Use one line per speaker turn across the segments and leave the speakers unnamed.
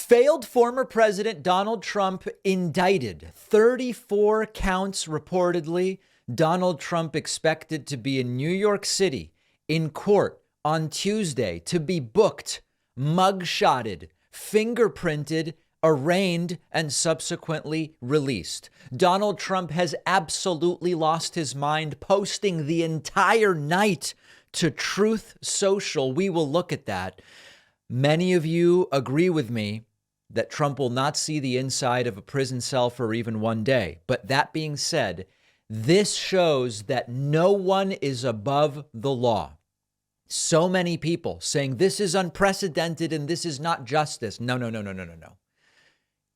Failed former President Donald Trump indicted. 34 counts reportedly. Donald Trump expected to be in New York City in court on Tuesday to be booked, mugshotted, fingerprinted, arraigned, and subsequently released. Donald Trump has absolutely lost his mind, posting the entire night to Truth Social. We will look at that. Many of you agree with me that Trump will not see the inside of a prison cell for even one day. But that being said, this shows that no one is above the law. So many people saying this is unprecedented and this is not justice. No.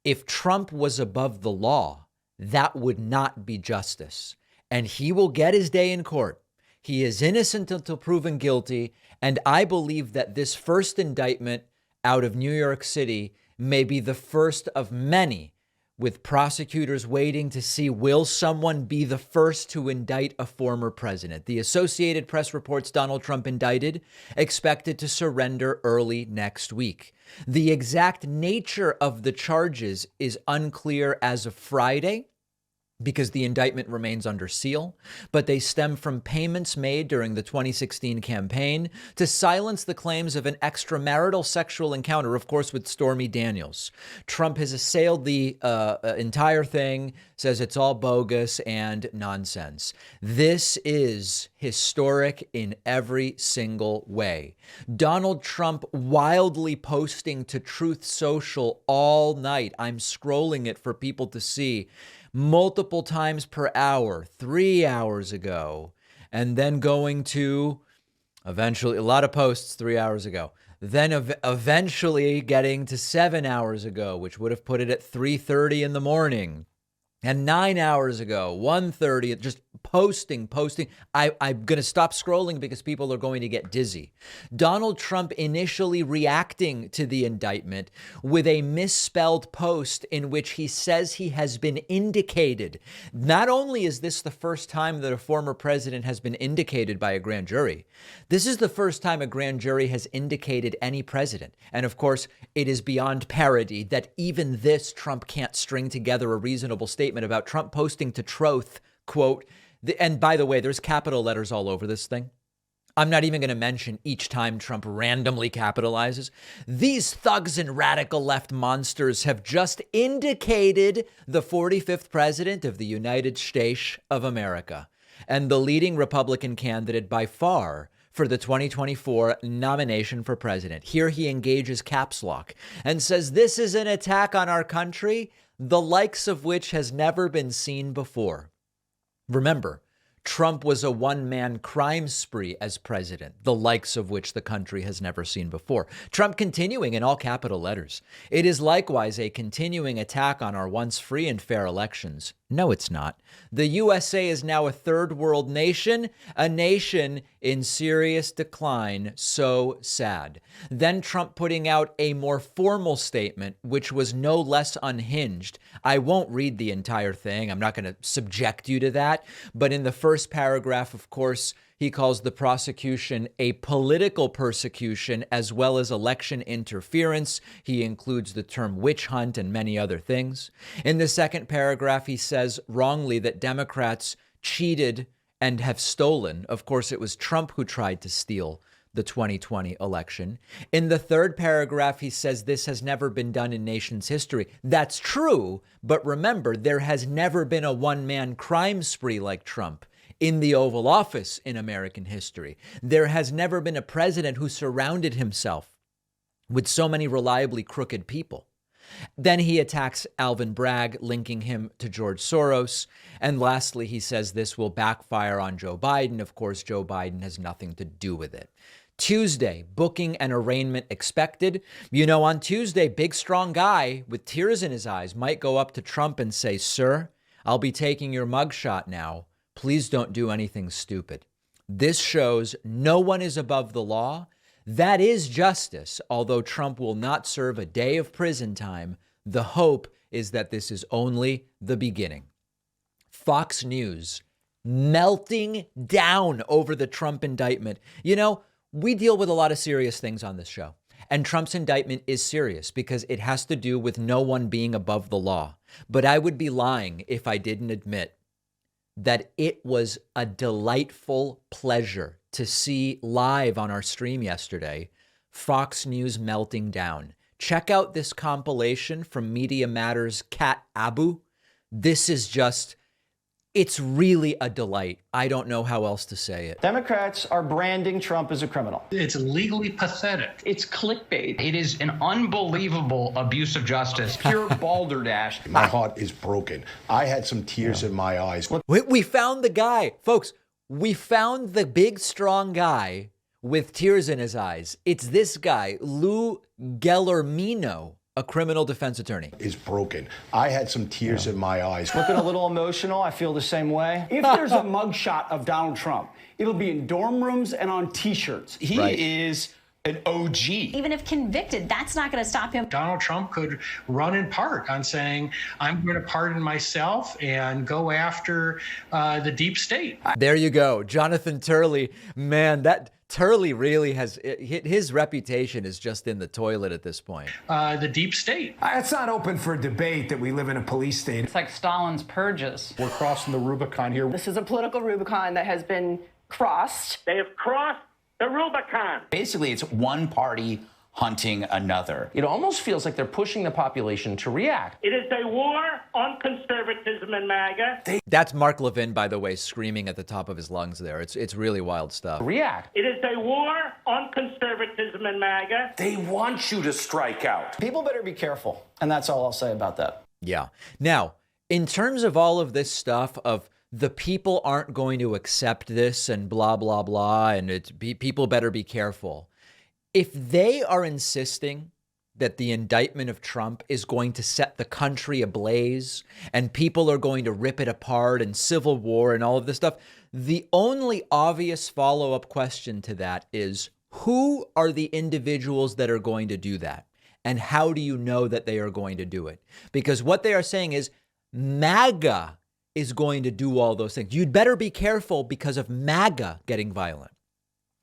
If Trump was above the law, that would not be justice. And he will get his day in court. He is innocent until proven guilty. And I believe that this first indictment out of New York City may be the first of many, with prosecutors waiting to see, will someone be the first to indict a former president? The Associated Press reports Donald Trump indicted, expected to surrender early next week. The exact nature of the charges is unclear as of Friday, because the indictment remains under seal, but they stem from payments made during the 2016 campaign to silence the claims of an extramarital sexual encounter, of course, with Stormy Daniels. Trump has assailed the entire thing, says it's all bogus and nonsense. This is historic in every single way. Donald Trump wildly posting to Truth Social all night. I'm scrolling it for people to see. Multiple times per hour, 3 hours ago, and then going to eventually a lot of posts 3 hours ago, then eventually getting to 7 hours ago, which would have put it at 3:30 in the morning. And 9 hours ago, 1:30, just posting. I'm going to stop scrolling because people are going to get dizzy. Donald Trump initially reacting to the indictment with a misspelled post in which he says he has been indicated. Not only is this the first time that a former president has been indicated by a grand jury, this is the first time a grand jury has indicated any president. And of course, it is beyond parody that even this Trump can't string together a reasonable statement about Trump posting to Truth, quote, and by the way, there's capital letters all over this thing. I'm not even going to mention each time Trump randomly capitalizes. These thugs and radical left monsters have just indicated the 45th president of the United States of America and the leading Republican candidate by far for the 2024 nomination for president. Here he engages caps lock and says this is an attack on our country, the likes of which has never been seen before. Remember, Trump was a one-man crime spree as president, the likes of which the country has never seen before. Trump continuing in all capital letters. It is likewise a continuing attack on our once free and fair elections. No, it's not. The USA is now a third world nation, a nation in serious decline. So sad. Then Trump putting out a more formal statement, which was no less unhinged. I won't read the entire thing. I'm not going to subject you to that. But in the first paragraph, of course, he calls the prosecution a political persecution as well as election interference. He includes the term witch hunt and many other things. In the second paragraph, he says wrongly that Democrats cheated and have stolen. Of course, it was Trump who tried to steal the 2020 election. In the third paragraph, he says this has never been done in nation's history. That's true. But remember, there has never been a one-man crime spree like Trump in the Oval Office in American history. There has never been a president who surrounded himself with so many reliably crooked people. Then he attacks Alvin Bragg, linking him to George Soros. And lastly, he says this will backfire on Joe Biden. Of course, Joe Biden has nothing to do with it. Tuesday, booking and arraignment expected. You know, on Tuesday, big, strong guy with tears in his eyes might go up to Trump and say, "Sir, I'll be taking your mugshot now. Please don't do anything stupid." This shows no one is above the law. That is justice. Although Trump will not serve a day of prison time, the hope is that this is only the beginning. Fox News melting down over the Trump indictment. You know, we deal with a lot of serious things on this show. And Trump's indictment is serious because it has to do with no one being above the law. But I would be lying if I didn't admit that it was a delightful pleasure to see live on our stream yesterday, Fox News melting down. Check out this compilation from Media Matters' Kat Abu. This is just, it's really a delight. I don't know how else to say it.
Democrats are branding Trump as a criminal.
It's legally pathetic.
It's clickbait.
It is an unbelievable abuse of justice.
Pure balderdash.
My heart is broken. I had some tears in my eyes.
We found the guy. Folks, we found the big, strong guy with tears in his eyes. It's this guy, Lou Gellermino, a criminal defense attorney.
Is broken. I had some tears in my eyes.
Looking a little emotional. I feel the same way.
If there's a mugshot of Donald Trump, it'll be in dorm rooms and on T-shirts.
He is an OG.
Even if convicted, that's not going to stop him.
Donald Trump could run in part on saying, I'm going to pardon myself and go after the deep state.
There you go. Jonathan Turley. Man, that Turley really has, his reputation is just in the toilet at this point.
The deep state.
It's not open for debate that we live in a police state.
It's like Stalin's purges.
We're crossing the Rubicon here.
This is a political Rubicon that has been crossed.
They have crossed the Rubicon.
Basically, it's one party hunting another.
It almost feels like they're pushing the population to react.
It is a war on conservatism and MAGA.
That's Mark Levin, by the way, screaming at the top of his lungs there. It's really wild stuff.
React.
It is a war on conservatism and MAGA.
They want you to strike out.
People better be careful. And that's all I'll say about that.
Yeah. Now, in terms of all of this stuff of the people aren't going to accept this and blah, blah, blah, and people better be careful. If they are insisting that the indictment of Trump is going to set the country ablaze and people are going to rip it apart and civil war and all of this stuff, the only obvious follow-up question to that is, who are the individuals that are going to do that? And how do you know that they are going to do it? Because what they are saying is MAGA is going to do all those things. You'd better be careful because of MAGA getting violent.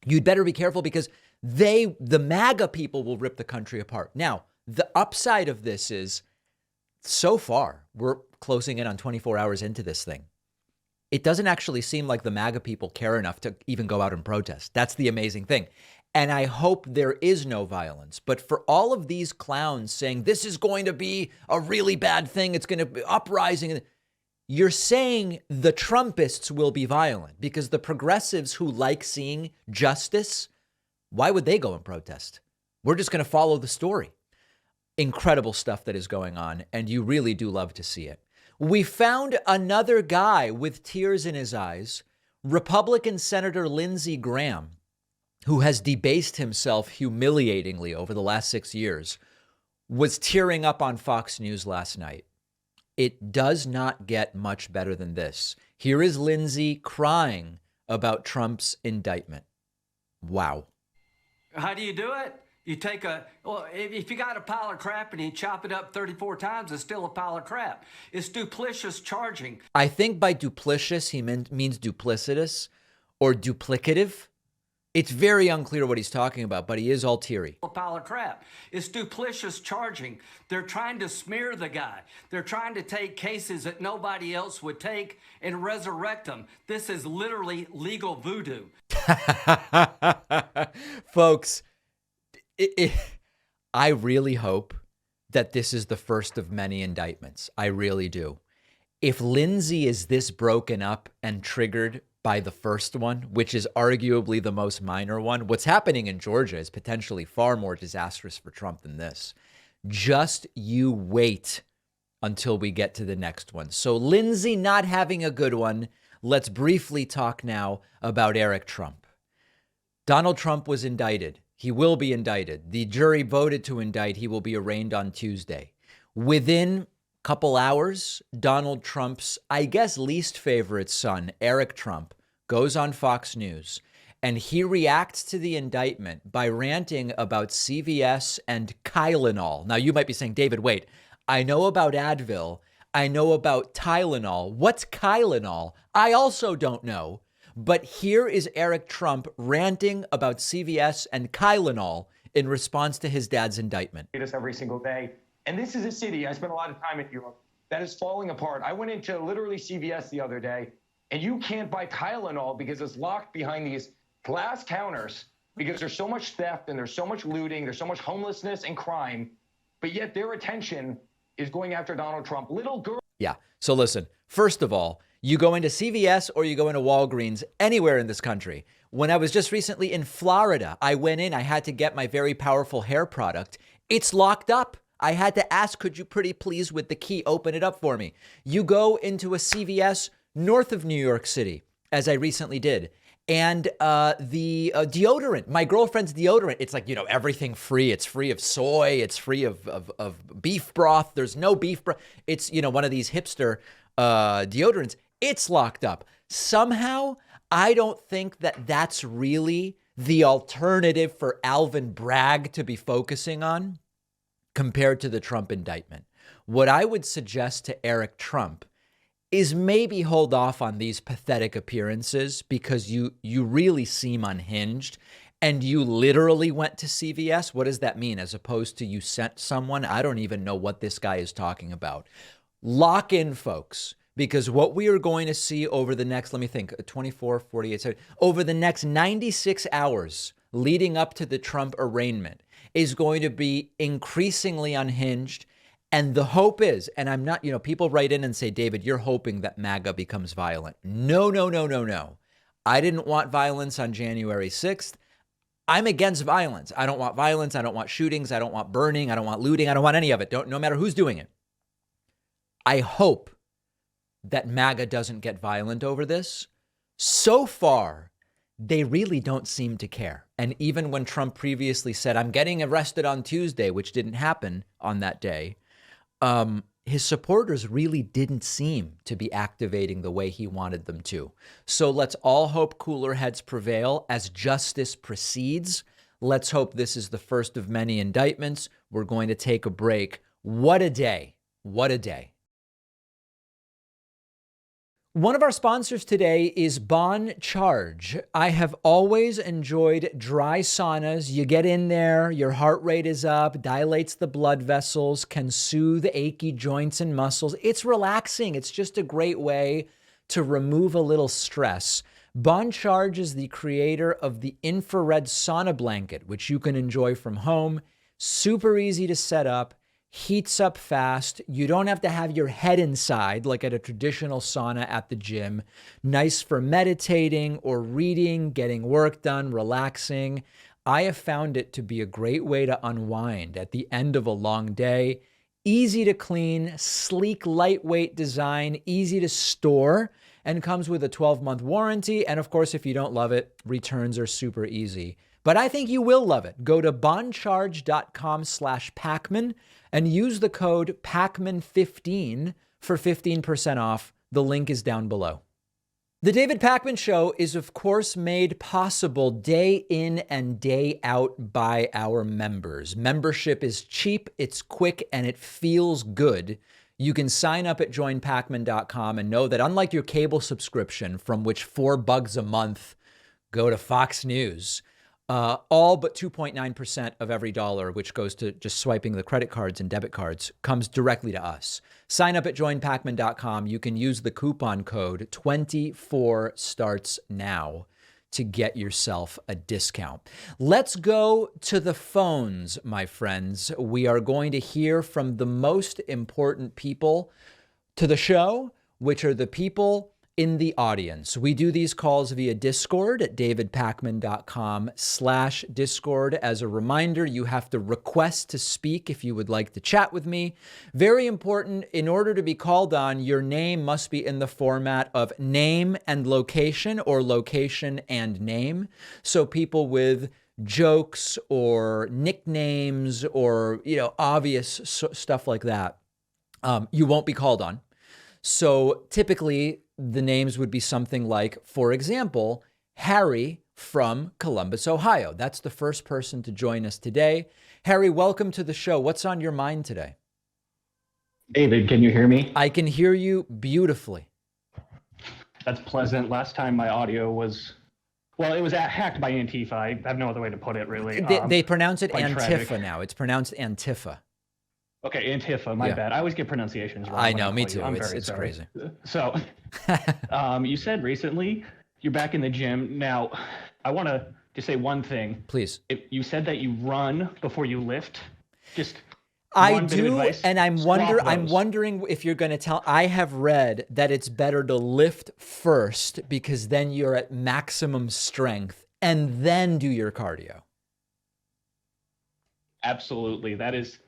You'd better be careful because the MAGA people will rip the country apart. Now, the upside of this is, so far, we're closing in on 24 hours into this thing. It doesn't actually seem like the MAGA people care enough to even go out and protest. That's the amazing thing. And I hope there is no violence. But for all of these clowns saying this is going to be a really bad thing, it's going to be uprising, you're saying the Trumpists will be violent because the progressives who like seeing justice, why would they go and protest? We're just going to follow the story. Incredible stuff that is going on, and you really do love to see it. We found another guy with tears in his eyes, Republican Senator Lindsey Graham, who has debased himself humiliatingly over the last 6 years, was tearing up on Fox News last night. It does not get much better than this. Here is Lindsey crying about Trump's indictment. Wow.
How do you do it? You take if you got a pile of crap and you chop it up 34 times, it's still a pile of crap. It's duplicitous charging.
I think by duplicitous, he means duplicitous or duplicative. It's very unclear what he's talking about, but he is all teary.
A pile of crap. It's duplicitous charging. They're trying to smear the guy. They're trying to take cases that nobody else would take and resurrect them. This is literally legal voodoo.
Folks, I really hope that this is the first of many indictments. I really do. If Lindsey is this broken up and triggered by the first one, which is arguably the most minor one, what's happening in Georgia is potentially far more disastrous for Trump than this. Just you wait until we get to the next one. So Lindsey not having a good one. Let's briefly talk now about Eric Trump. Donald Trump was indicted. He will be indicted. The jury voted to indict. He will be arraigned on Tuesday. Within a couple hours, Donald Trump's, I guess, least favorite son, Eric Trump, goes on Fox News, and he reacts to the indictment by ranting about CVS and Tylenol. Now, you might be saying, David, wait, I know about Advil. I know about Tylenol. What's Tylenol? I also don't know. But here is Eric Trump ranting about CVS and Tylenol in response to his dad's indictment.
Us every single day. And this is a city, I spent a lot of time in Europe, that is falling apart. I went into literally CVS the other day, and you can't buy Tylenol because it's locked behind these glass counters because there's so much theft and there's so much looting, there's so much homelessness and crime, but yet their attention is going after Donald Trump. Little girls.
Yeah. So listen, first of all, you go into CVS or you go into Walgreens anywhere in this country. When I was just recently in Florida, I went in, I had to get my very powerful hair product. It's locked up. I had to ask, could you pretty please with the key open it up for me? You go into a CVS north of New York City, as I recently did. And the deodorant, my girlfriend's deodorant, it's like, everything free. It's free of soy. It's free of beef broth. There's no beef broth. It's, one of these hipster deodorants. It's locked up. Somehow, I don't think that that's really the alternative for Alvin Bragg to be focusing on compared to the Trump indictment. What I would suggest to Eric Trump is maybe hold off on these pathetic appearances because you really seem unhinged and you literally went to CVS. What does that mean? As opposed to you sent someone? I don't even know what this guy is talking about. Lock in, folks, because what we are going to see over the next, 24, 48, 70, over the next 96 hours leading up to the Trump arraignment is going to be increasingly unhinged. And the hope is, and I'm not, people write in and say, David, you're hoping that MAGA becomes violent. No. I didn't want violence on January 6th. I'm against violence. I don't want violence. I don't want shootings. I don't want burning. I don't want looting. I don't want any of it. No matter who's doing it. I hope that MAGA doesn't get violent over this. So far, they really don't seem to care. And even when Trump previously said, I'm getting arrested on Tuesday, which didn't happen on that day, his supporters really didn't seem to be activating the way he wanted them to. So let's all hope cooler heads prevail as justice proceeds. Let's hope this is the first of many indictments. We're going to take a break. What a day. What a day. One of our sponsors today is Bon Charge. I have always enjoyed dry saunas. You get in there, your heart rate is up, dilates the blood vessels, can soothe achy joints and muscles. It's relaxing. It's just a great way to remove a little stress. Bon Charge is the creator of the infrared sauna blanket, which you can enjoy from home. Super easy to set up. Heats up fast. You don't have to have your head inside like at a traditional sauna at the gym. Nice for meditating or reading, getting work done, relaxing. I have found it to be a great way to unwind at the end of a long day. Easy to clean, sleek, lightweight design, easy to store, and comes with a 12-month warranty. And of course, if you don't love it, returns are super easy. But I think you will love it. Go to boncharge.com/Pacman and use the code PACMAN15 for 15% off. The link is down below. The David Pakman Show is, of course, made possible day in and day out by our members. Membership is cheap, it's quick, and it feels good. You can sign up at joinpacman.com and know that unlike your cable subscription, from which $4 a month go to Fox News, all but 2.9% of every dollar, which goes to just swiping the credit cards and debit cards, comes directly to us. Sign up at joinpacman.com. You can use the coupon code 24starts now to get yourself a discount. Let's go to the phones, my friends. We are going to hear from the most important people to the show, which are the people in the audience. We do these calls via Discord at davidpakman.com/Discord. As a reminder, you have to request to speak if you would like to chat with me. Very important, in order to be called on, your name must be in the format of name and location or location and name. So people with jokes or nicknames or, obvious stuff like that, you won't be called on. So typically, the names would be something like, for example, Harry from Columbus, Ohio. That's the first person to join us today. Harry, welcome to the show. What's on your mind today?
David, can you hear me?
I can hear you beautifully.
That's pleasant. Last time my audio was Well, it was hacked by Antifa. I have no other way to put it, really.
They pronounce it Antifa
tragic.
now. It's pronounced Antifa.
Okay, Antifa, my bad. I always get pronunciations wrong.
I know, me too. It's crazy.
So, you said recently you're back in the gym. Now, I want to just say one thing.
Please.
You said that you run before you lift. Just
I do, and I'm wondering if you're going to tell. I have read that it's better to lift first because then you're at maximum strength and then do your cardio.
Absolutely. That is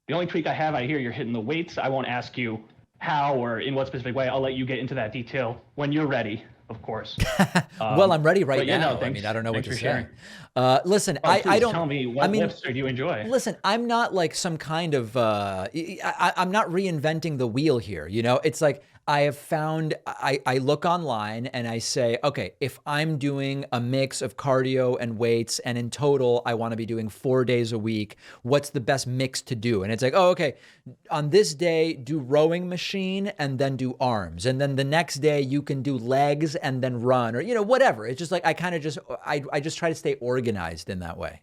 the only tweak I have. I hear you're hitting the weights. I won't ask you how or in what specific way. I'll let you get into that detail when you're ready, of course.
Well, I'm ready right now.
No,
I mean, I don't know what to
sharing.
say. Listen, I don't.
Tell me what lifts do you enjoy?
Listen, I'm not like some kind of. I'm not reinventing the wheel here. You know, it's like I have found. I look online and I say, okay, if I'm doing a mix of cardio and weights, and in total I want to be doing 4 days a week, what's the best mix to do? And it's like, oh, okay, on this day do rowing machine and then do arms, and then the next day you can do legs and then run, or whatever. It's just like I kind of just I just try to stay organized in that way.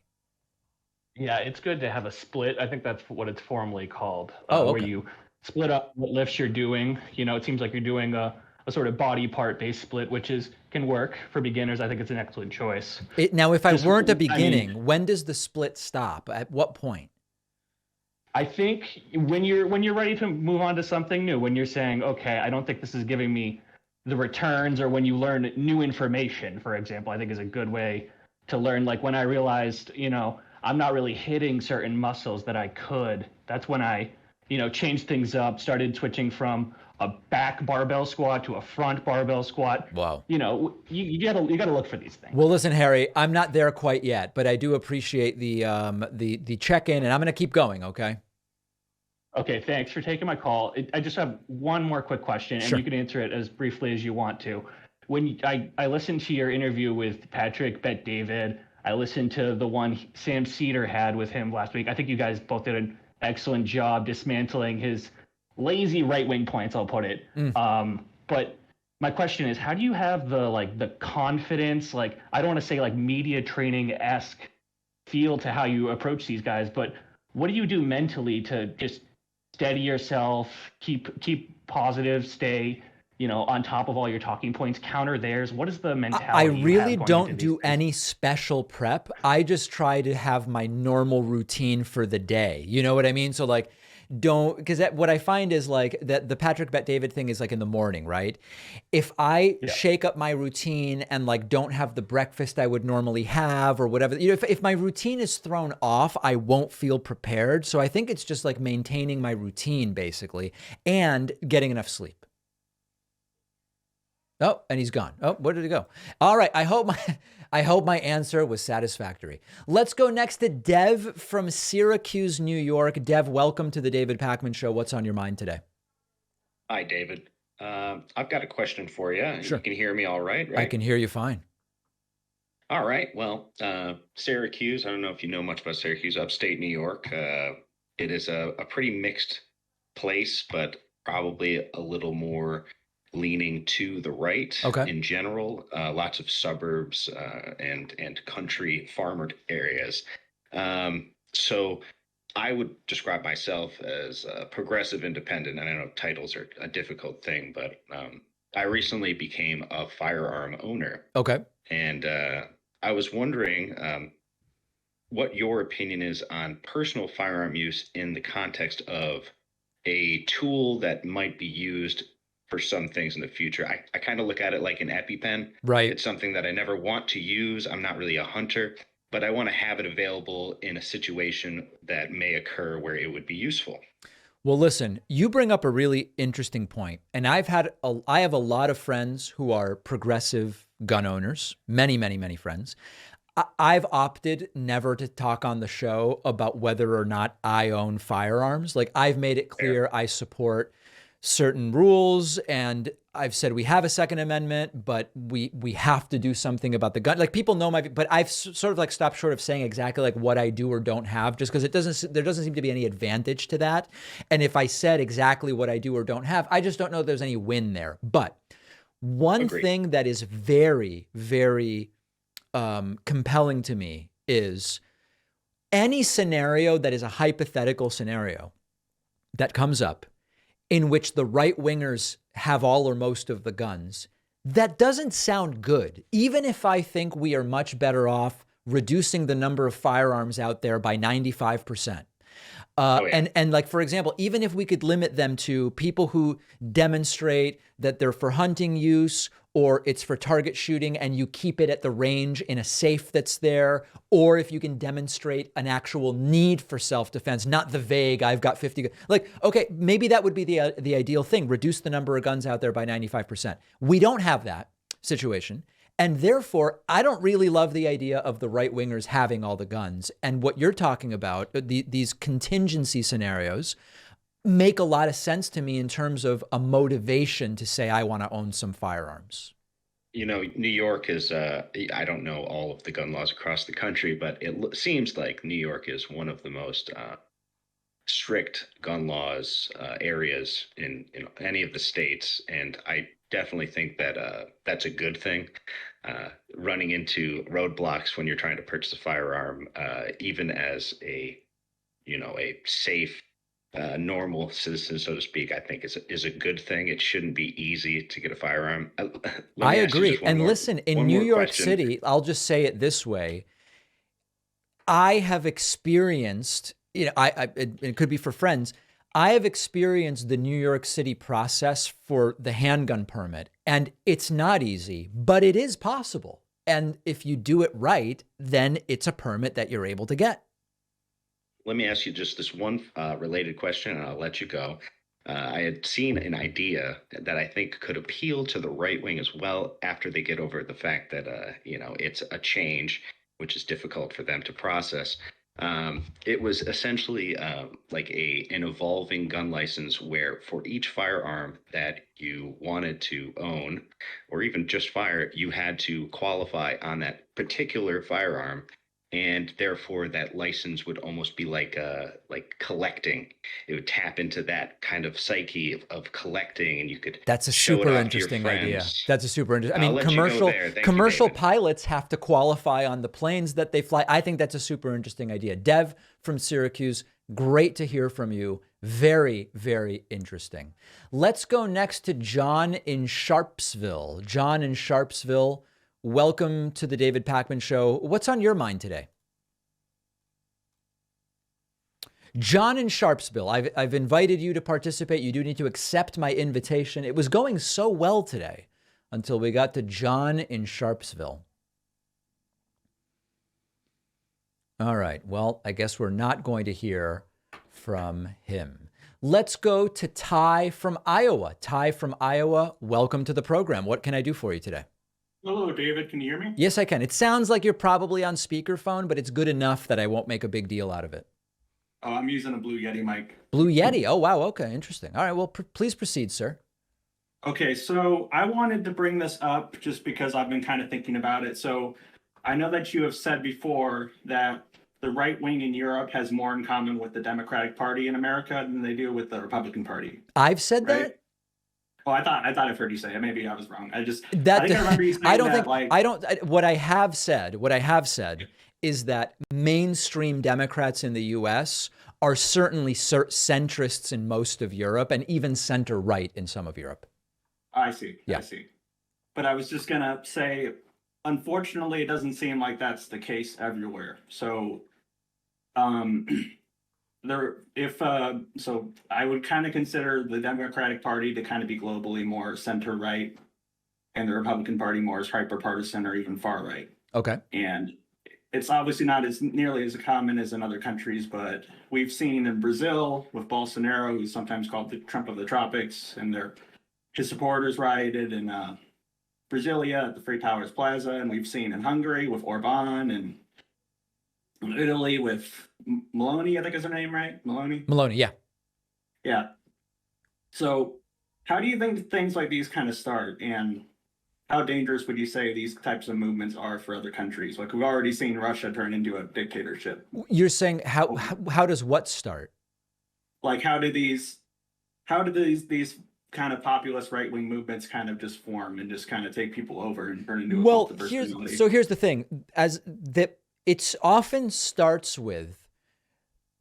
Yeah, it's good to have a split. I think that's what it's formally called.
Okay.
Where you split up what lifts you're doing. It seems like you're doing a sort of body part based split, which can work for beginners. I think it's an excellent choice.
Now, if I weren't a beginning, when does the split stop? At what point?
I think when you're ready to move on to something new, when you're saying, okay, I don't think this is giving me the returns, or when you learn new information, for example, I think is a good way to learn. Like when I realized, I'm not really hitting certain muscles that I could. That's when I, changed things up, started switching from a back barbell squat to a front barbell squat.
Wow.
You gotta look for these things.
Well, listen, Harry, I'm not there quite yet, but I do appreciate the check-in, and I'm going to keep going. Okay.
Okay. Thanks for taking my call. I just have one more quick question, and
Sure.
you can answer it as briefly as you want to. When I listened to your interview with Patrick Bet-David, I listened to the one Sam Cedar had with him last week. I think you guys both did an excellent job dismantling his lazy right-wing points, I'll put it. But my question is, how do you have the confidence, I don't want to say media training-esque feel to how you approach these guys, but what do you do mentally to just steady yourself, keep positive, stay on top of all your talking points, counter theirs? What is the mentality?
I really don't do any special prep. I just try to have my normal routine for the day. You know what I mean? So because what I find is that the Patrick Bet-David thing is in the morning, right? If I shake up my routine and don't have the breakfast I would normally have or whatever, if my routine is thrown off, I won't feel prepared. So I think it's just maintaining my routine basically and getting enough sleep. Oh, and he's gone. Oh, where did he go? All right. I hope my answer was satisfactory. Let's go next to Dev from Syracuse, New York. Dev, welcome to the David Pakman Show. What's on your mind today?
Hi, David. I've got a question for you.
Sure.
You can hear me all right?
I can hear you fine.
All right. Well, Syracuse, I don't know if you know much about Syracuse, upstate New York. It is a pretty mixed place, but probably a little more leaning to the right in general. Lots of suburbs and country farmer areas. So I would describe myself as a progressive independent. And I know titles are a difficult thing, but I recently became a firearm owner.
Okay.
And I was wondering what your opinion is on personal firearm use in the context of a tool that might be used for some things in the future. I kind of look at it like an EpiPen.
Right.
It's something that I never want to use. I'm not really a hunter, but I want to have it available in a situation that may occur where it would be useful.
Well, listen, you bring up a really interesting point, and I have a lot of friends who are progressive gun owners, many, many, many friends. I've opted never to talk on the show about whether or not I own firearms. I've made it clear I support certain rules, and I've said we have a Second Amendment, but we have to do something about the gun. People know but I've sort of stopped short of saying exactly what I do or don't have, just because there doesn't seem to be any advantage to that. And if I said exactly what I do or don't have, I just don't know if there's any win there. But One
Agreed.
thing that is very, very compelling to me is any scenario that is a hypothetical scenario that comes up in which the right wingers have all or most of the guns, that doesn't sound good. Even if I think we are much better off reducing the number of firearms out there by 95%. And like, for example, even if we could limit them to people who demonstrate that they're for hunting use or it's for target shooting and you keep it at the range in a safe that's there, or if you can demonstrate an actual need for self-defense, not the vague, I've got 50, like, okay, maybe that would be the ideal thing, reduce the number of guns out there by 95%. We don't have that situation. And therefore, I don't really love the idea of the right wingers having all the guns. And what you're talking about, these contingency scenarios, make a lot of sense to me in terms of a motivation to say, I want to own some firearms.
You know, New York is, I don't know all of the gun laws across the country, but it seems like New York is one of the most strict gun laws areas in any of the states. And I definitely think that that's a good thing. Running into roadblocks when you're trying to purchase a firearm, even as a safe, normal citizen, so to speak, I think is a good thing. It shouldn't be easy to get a firearm.
I agree. And listen, in New York City, I'll just say it this way. I have experienced, it could be for friends, I have experienced the New York City process for the handgun permit, and it's not easy, but it is possible. And if you do it right, then it's a permit that you're able to get.
Let me ask you just this one related question, and I'll let you go. I had seen an idea that I think could appeal to the right wing as well after they get over the fact that, it's a change, which is difficult for them to process. It was essentially like an evolving gun license where for each firearm that you wanted to own or even just fire, you had to qualify on that particular firearm. And therefore, that license would almost be like collecting. It would tap into that kind of psyche of collecting, and you could.
That's a super interesting idea. That's a super interesting. I mean, commercial pilots have to qualify on the planes that they fly. I think that's a super interesting idea. Dev from Syracuse, great to hear from you. Very, very interesting. Let's go next to John in Sharpsville. John in Sharpsville. Welcome to the David Pakman Show. What's on your mind today? John in Sharpsville, I've invited you to participate. You do need to accept my invitation. It was going so well today until we got to John in Sharpsville. All right. Well, I guess we're not going to hear from him. Let's go to Ty from Iowa. Ty from Iowa, welcome to the program. What can I do for you today?
Hello, David. Can you hear me?
Yes, I can. It sounds like you're probably on speakerphone, but it's good enough that I won't make a big deal out of it.
Oh, I'm using a Blue Yeti mic.
Blue Yeti. Oh, wow. Okay. Interesting. All right. Well, please proceed, sir.
Okay. So I wanted to bring this up just because I've been kind of thinking about it. So I know that you have said before that the right wing in Europe has more in common with the Democratic Party in America than they do with the Republican Party.
I've said that?
Oh, I thought I've heard you say it. Maybe I was wrong. I think I remember you saying
what I have said is that mainstream Democrats in the U.S. are certainly centrists in most of Europe and even center right in some of Europe.
I see.
Yeah.
I see. But I was just going to say, unfortunately, it doesn't seem like that's the case everywhere. So, so I would kind of consider the Democratic Party to kind of be globally more center right, and the Republican Party more as hyper partisan or even far right.
Okay.
And it's obviously not as nearly as common as in other countries, but we've seen in Brazil with Bolsonaro, who's sometimes called the Trump of the tropics, and his supporters rioted in Brasilia at the Free Towers Plaza, and we've seen in Hungary with Orban, and in Italy with Meloni, I think is her name, right?
Meloni, yeah.
Yeah. So how do you think things like these kind of start, and how dangerous would you say these types of movements are for other countries? Like, we've already seen Russia turn into a dictatorship.
You're saying how does what start?
Like, how do these kind of populist right-wing movements kind of just form and just kind of take people over and turn into a
Well,
cult of personality.
here's the thing, it's often starts with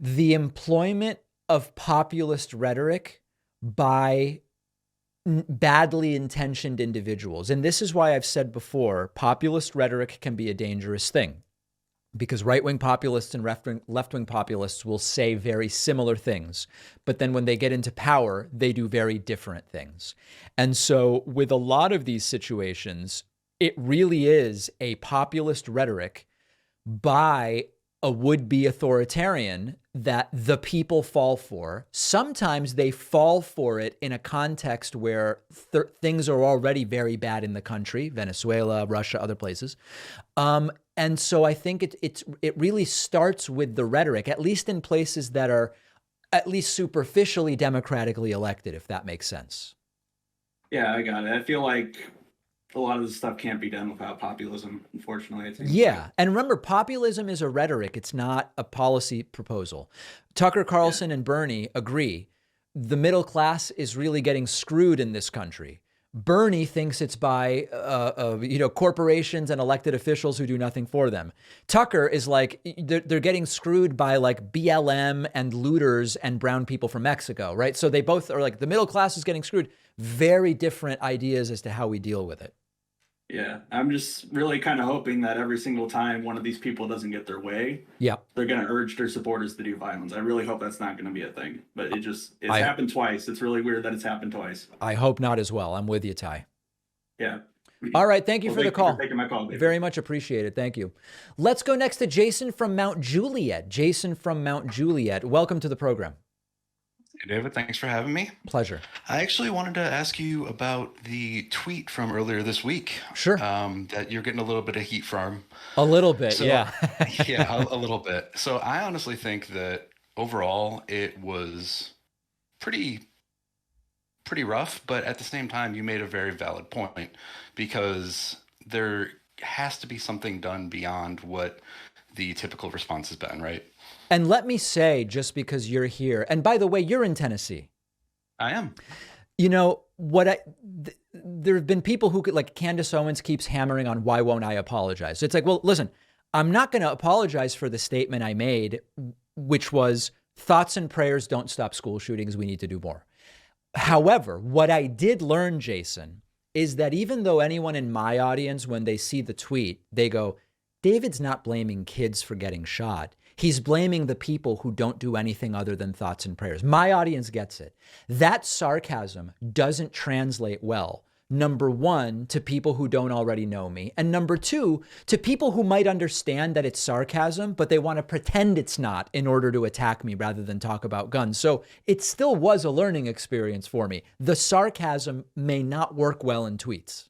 the employment of populist rhetoric by badly intentioned individuals. And this is why I've said before, populist rhetoric can be a dangerous thing, because right-wing populists and left-wing populists will say very similar things. But then when they get into power, they do very different things. And so with a lot of these situations, it really is a populist rhetoric by a would-be authoritarian that the people fall for. Sometimes they fall for it in a context where things are already very bad in the country, Venezuela, Russia, other places. And so I think it really starts with the rhetoric, at least in places that are at least superficially democratically elected, if that makes sense.
Yeah, I got it. I feel like a lot of this stuff can't be done without populism, unfortunately. I think.
Yeah. And remember, populism is a rhetoric. It's not a policy proposal. Tucker Carlson and Bernie agree. The middle class is really getting screwed in this country. Bernie thinks it's by, corporations and elected officials who do nothing for them. Tucker is like, they're getting screwed by like BLM and looters and brown people from Mexico, right? So they both are like, the middle class is getting screwed. Very different ideas as to how we deal with it.
Yeah, I'm just really kind of hoping that every single time one of these people doesn't get their way,
yeah,
they're going to urge their supporters to do violence. I really hope that's not going to be a thing, but it's happened twice. It's really weird that it's happened twice.
I hope not as well. I'm with you, Ty.
Yeah.
All right. Thank you for the call.
Thank you for taking my call, David.
Very much appreciated. Thank you. Let's go next to Jason from Mount Juliet. Jason from Mount Juliet. Welcome to the program.
Hey, David, thanks for having me.
Pleasure.
I actually wanted to ask you about the tweet from earlier this week.
Sure.
That you're getting a little bit of heat from.
A little bit,
so,
yeah.
Yeah, a little bit. So I honestly think that overall it was pretty rough, but at the same time, you made a very valid point, because there has to be something done beyond what the typical response has been, right?
And let me say, just because you're here, and by the way, you're in Tennessee.
I am.
You know, there have been people who could, like Candace Owens keeps hammering on, why won't I apologize? So it's like, well, listen, I'm not going to apologize for the statement I made, which was thoughts and prayers don't stop school shootings. We need to do more. However, what I did learn, Jason, is that even though anyone in my audience, when they see the tweet, they go, David's not blaming kids for getting shot. He's blaming the people who don't do anything other than thoughts and prayers. My audience gets it. That sarcasm doesn't translate well. Number one, to people who don't already know me. And number two, to people who might understand that it's sarcasm, but they want to pretend it's not in order to attack me rather than talk about guns. So it still was a learning experience for me. The sarcasm may not work well in tweets.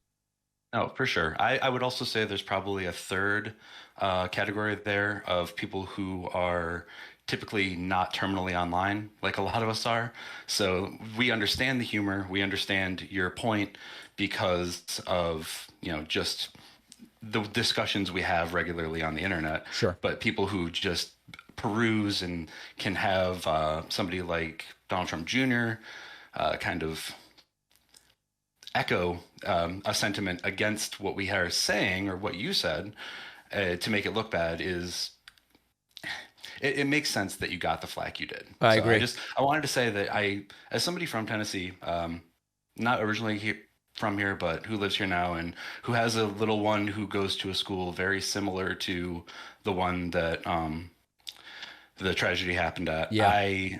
No, for sure. I would also say there's probably a third category there of people who are typically not terminally online, like a lot of us are. So we understand the humor, we understand your point because of, just the discussions we have regularly on the internet.
Sure.
But people who just peruse and can have somebody like Donald Trump Jr. Kind of echo a sentiment against what we are saying or what you said to make it look bad is it makes sense that you got the flack you did.
I agree.
I wanted to say that as somebody from Tennessee, not originally from here, but who lives here now and who has a little one who goes to a school very similar to the one that the tragedy happened at.
Yeah.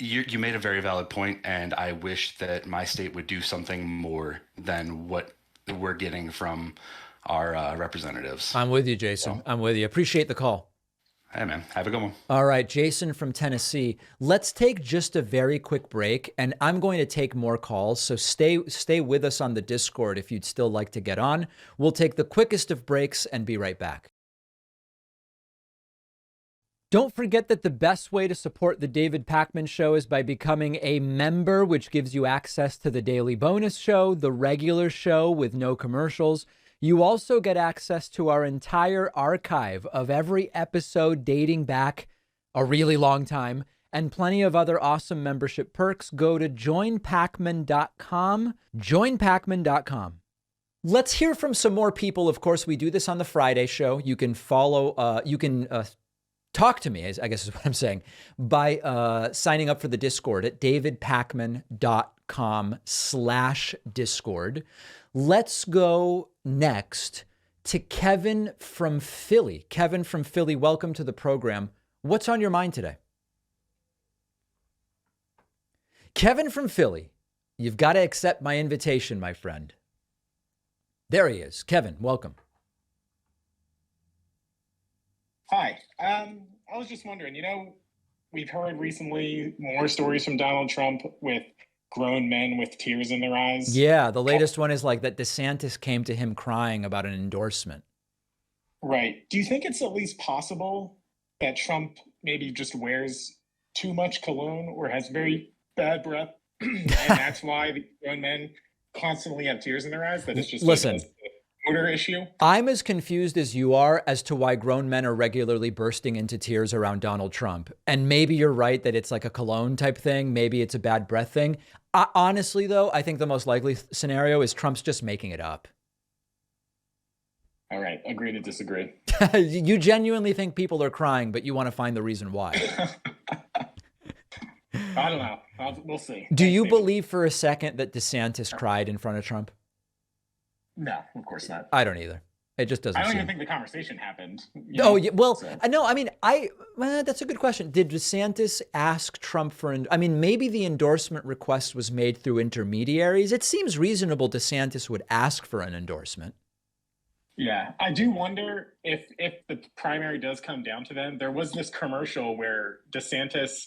You made a very valid point, and I wish that my state would do something more than what we're getting from our representatives.
I'm with you, Jason.
So,
I'm with you. Appreciate the call.
Hey, man. Have a good one.
All right, Jason from Tennessee. Let's take just a very quick break, and I'm going to take more calls, so stay with us on the Discord if you'd still like to get on. We'll take the quickest of breaks and be right back. Don't forget that the best way to support the David Pakman Show is by becoming a member, which gives you access to the daily bonus show, the regular show with no commercials. You also get access to our entire archive of every episode dating back a really long time, and plenty of other awesome membership perks, go to joinpacman.com. Joinpacman.com. Let's hear from some more people. Of course, we do this on the Friday show. You can follow, talk to me, I guess is what I'm saying, by signing up for the Discord at davidpacman.com/Discord. Let's go next to Kevin from Philly. Kevin from Philly, welcome to the program. What's on your mind today? Kevin from Philly, you've got to accept my invitation, my friend. There he is. Kevin, welcome.
Hi. I was just wondering, we've heard recently more stories from Donald Trump with grown men with tears in their eyes.
Yeah, the latest one is like that DeSantis came to him crying about an endorsement.
Right. Do you think it's at least possible that Trump maybe just wears too much cologne or has very bad breath, and that's why the grown men constantly have tears in their eyes? That it's just
listen.
Like a odor issue.
I'm as confused as you are as to why grown men are regularly bursting into tears around Donald Trump. And maybe you're right that it's like a cologne type thing. Maybe it's a bad breath thing. Honestly, though, I think the most likely scenario is Trump's just making it up.
All right. Agree to disagree.
You genuinely think people are crying, but you want to find the reason why.
I don't know. We'll see.
Do you believe for a second that DeSantis cried in front of Trump?
No, of course not.
I don't either. It just doesn't
I don't
seem.
even think the conversation happened.
Oh, yeah. Well, no, I mean, that's a good question. Did DeSantis ask Trump for, maybe the endorsement request was made through intermediaries. It seems reasonable DeSantis would ask for an endorsement.
Yeah, I do wonder if the primary does come down to them. There was this commercial where DeSantis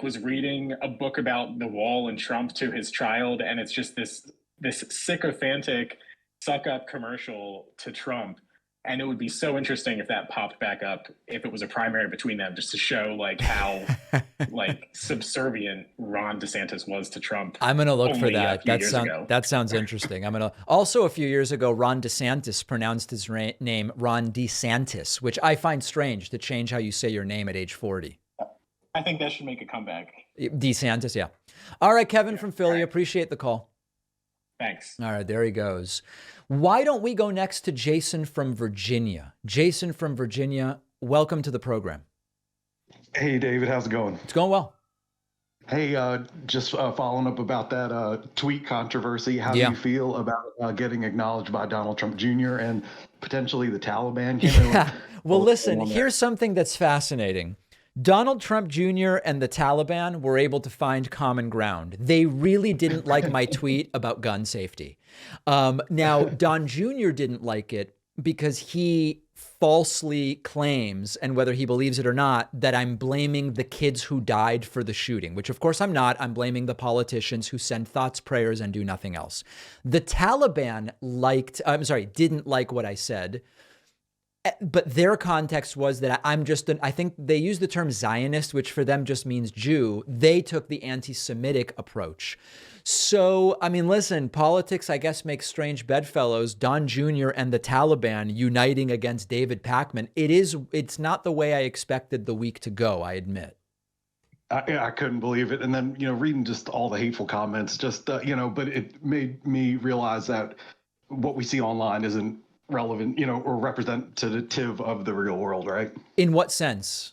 was reading a book about the wall and Trump to his child, and it's just this sycophantic suck up commercial to Trump. And it would be so interesting if that popped back up, if it was a primary between them, just to show how subservient Ron DeSantis was to Trump.
I'm going to look for that.
That
sounds interesting. Also a few years ago, Ron DeSantis pronounced his name Ron DeSantis, which I find strange to change how you say your name at age 40.
I think that should make a comeback.
DeSantis, yeah. All right, Kevin from Philly, appreciate the call.
Thanks.
All right, there he goes. Why don't we go next to Jason from Virginia? Jason from Virginia, welcome to the program.
Hey, David, how's it going?
It's going well.
Hey, just following up about that tweet controversy. How do you feel about getting acknowledged by Donald Trump Jr. and potentially the Taliban?
Well, listen, here's something that's fascinating. Donald Trump Jr. and the Taliban were able to find common ground. They really didn't like my tweet about gun safety. Now, Don Jr. didn't like it because he falsely claims, and whether he believes it or not, that I'm blaming the kids who died for the shooting, which of course I'm not. I'm blaming the politicians who send thoughts, prayers, and do nothing else. The Taliban didn't like what I said. But their context was that I think they used the term Zionist, which for them just means Jew. They took the anti-Semitic approach. So, listen, politics, I guess, makes strange bedfellows. Don Jr. and the Taliban uniting against David Pacman. It's not the way I expected the week to go, I admit.
I couldn't believe it. And then, reading just all the hateful comments, but it made me realize that what we see online isn't relevant, or representative of the real world, right?
In what sense?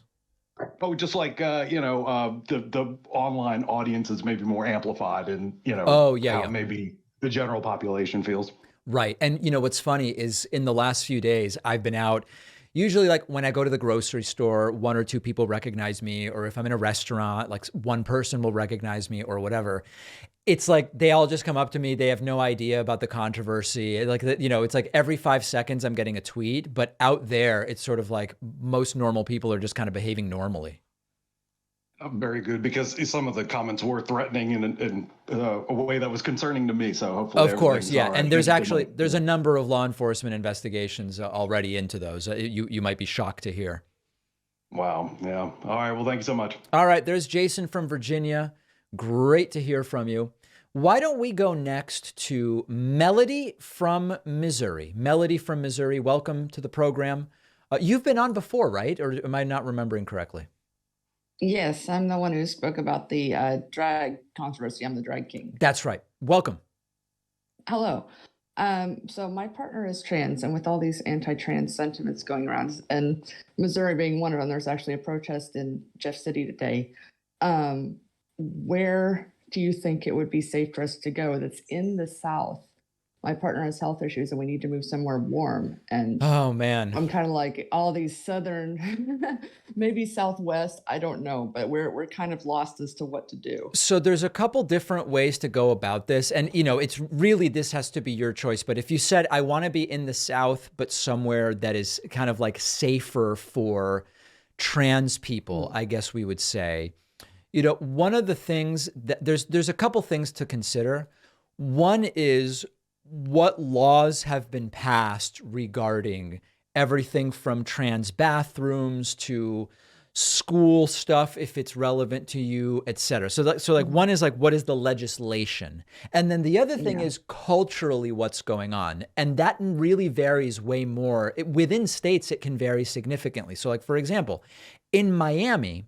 Oh, just the online audience is maybe more amplified and, maybe the general population feels.
Right. And what's funny is in the last few days, I've been out. Usually, when I go to the grocery store, one or two people recognize me, or if I'm in a restaurant, one person will recognize me or whatever. It's like they all just come up to me. They have no idea about the controversy. It's like every 5 seconds I'm getting a tweet, but out there, it's sort of like most normal people are just kind of behaving normally.
Very good, because some of the comments were threatening in a way that was concerning to me. So hopefully,
of course, yeah. Right. And there's a number of law enforcement investigations already into those. You might be shocked to hear.
Wow. Yeah. All right. Well, thank you so much.
All right. There's Jason from Virginia. Great to hear from you. Why don't we go next to Melody from Missouri? Melody from Missouri, welcome to the program. You've been on before, right? Or am I not remembering correctly?
Yes, I'm the one who spoke about the drag controversy. I'm the drag king.
That's right. Welcome.
Hello. So my partner is trans, and with all these anti-trans sentiments going around, and Missouri being one of them, there's actually a protest in Jeff City today. Where do you think it would be safe for us to go that's in the South? My partner has health issues, and we need to move somewhere warm. And
oh man,
I'm kind of like all these southern, maybe Southwest. I don't know, but we're kind of lost as to what to do.
So there's a couple different ways to go about this, and it's really, this has to be your choice. But if you said I want to be in the South, but somewhere that is kind of like safer for trans people, I guess we would say, one of the things that there's a couple things to consider. One is what laws have been passed regarding everything from trans bathrooms to school stuff, if it's relevant to you, et cetera. So like one is like, what is the legislation? And then the other thing is culturally what's going on. And that really varies way more. Within states, it can vary significantly. So like, for example, in Miami,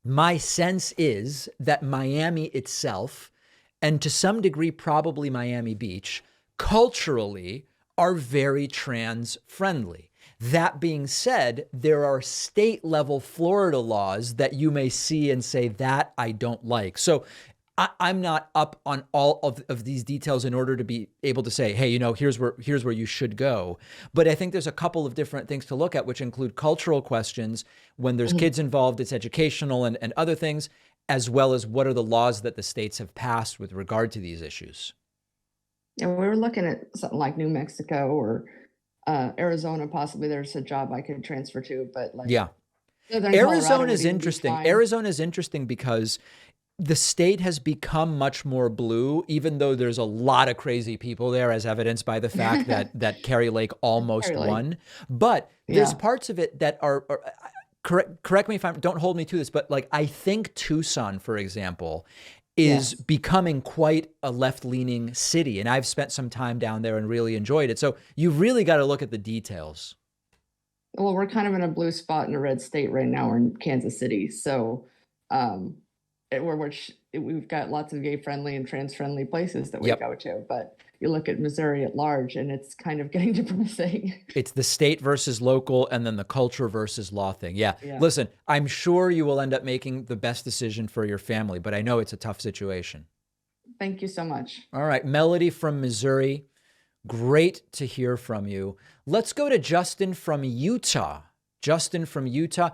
my sense is that Miami itself, and to some degree, probably Miami Beach, culturally are very trans friendly. That being said, there are state level Florida laws that you may see and say that I don't like. So I'm not up on all of these details in order to be able to say, hey, here's where you should go. But I think there's a couple of different things to look at, which include cultural questions. When there's kids involved, it's educational and other things, as well as what are the laws that the states have passed with regard to these issues.
Yeah, we were looking at something like New Mexico or Arizona. Possibly there's a job I could transfer to, but like
Arizona is interesting. Arizona is interesting because the state has become much more blue, even though there's a lot of crazy people there, as evidenced by the fact that Kari Lake almost won. But there's parts of it that are correct me if don't hold me to this, but like I think Tucson, for example, is becoming quite a left-leaning city. And I've spent some time down there and really enjoyed it. So you've really got to look at the details.
Well, we're kind of in a blue spot in a red state right now. We're in Kansas City. So we've got lots of gay-friendly and trans-friendly places that we go to. But you look at Missouri at large, and it's kind of getting depressing.
It's the state versus local, and then the culture versus law thing. Yeah. Listen, I'm sure you will end up making the best decision for your family, but I know it's a tough situation.
Thank you so much.
All right. Melody from Missouri. Great to hear from you. Let's go to Justin from Utah. Justin from Utah.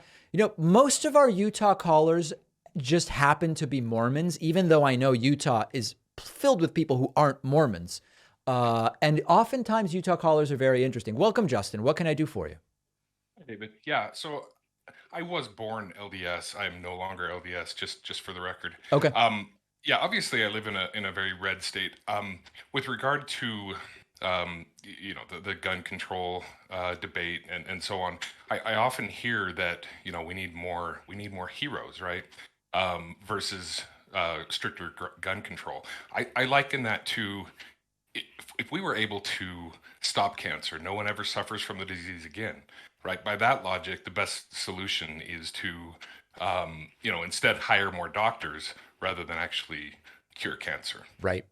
Most of our Utah callers just happen to be Mormons, even though I know Utah is filled with people who aren't Mormons. And oftentimes Utah callers are very interesting. Welcome, Justin. What can I do for you?
Hi, David. Yeah, so I was born LDS. I'm no longer LDS, just for the record.
Okay.
Yeah, obviously I live in a very red state. With regard to the gun control debate and so on, I often hear that we need more heroes, right? Versus stricter gun control. I liken that to if we were able to stop cancer, no one ever suffers from the disease again, right? By that logic, the best solution is to, instead hire more doctors rather than actually cure cancer.
Right.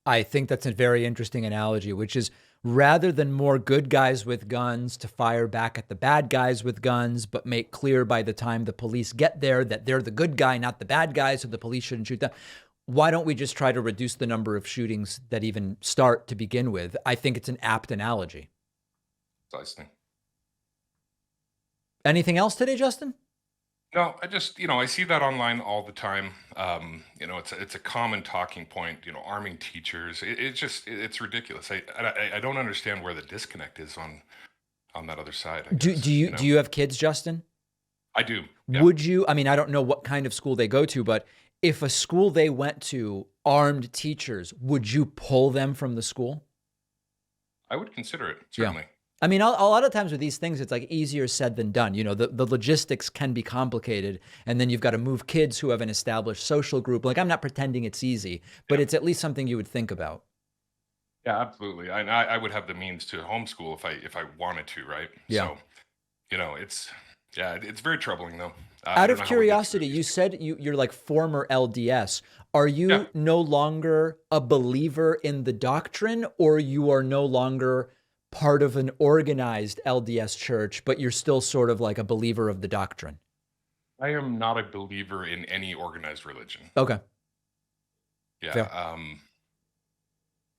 I think that's a very interesting analogy, which is rather than more good guys with guns to fire back at the bad guys with guns, but make clear by the time the police get there that they're the good guy, not the bad guy, so the police shouldn't shoot them. Why don't we just try to reduce the number of shootings that even start to begin with? I think it's an apt analogy.
Precisely.
Anything else today, Justin?
No, I just, I see that online all the time. It's a common talking point, arming teachers. It's ridiculous. I don't understand where the disconnect is on that other side.
Do you have kids, Justin?
I do. Yeah.
Would you, I don't know what kind of school they go to, but if a school they went to armed teachers, would you pull them from the school?
I would consider it, certainly.
Yeah. A lot of times with these things, it's like easier said than done. The logistics can be complicated, and then you've got to move kids who have an established social group. Like, I'm not pretending it's easy, but it's at least something you would think about.
Yeah, absolutely. I would have the means to homeschool if I wanted to, right?
Yeah.
So, Yeah, it's very troubling though.
Out of curiosity, you said you're like former LDS. Are you no longer a believer in the doctrine, or you are no longer part of an organized LDS church, but you're still sort of like a believer of the doctrine?
I am not a believer in any organized religion.
Okay.
Yeah.
Fair.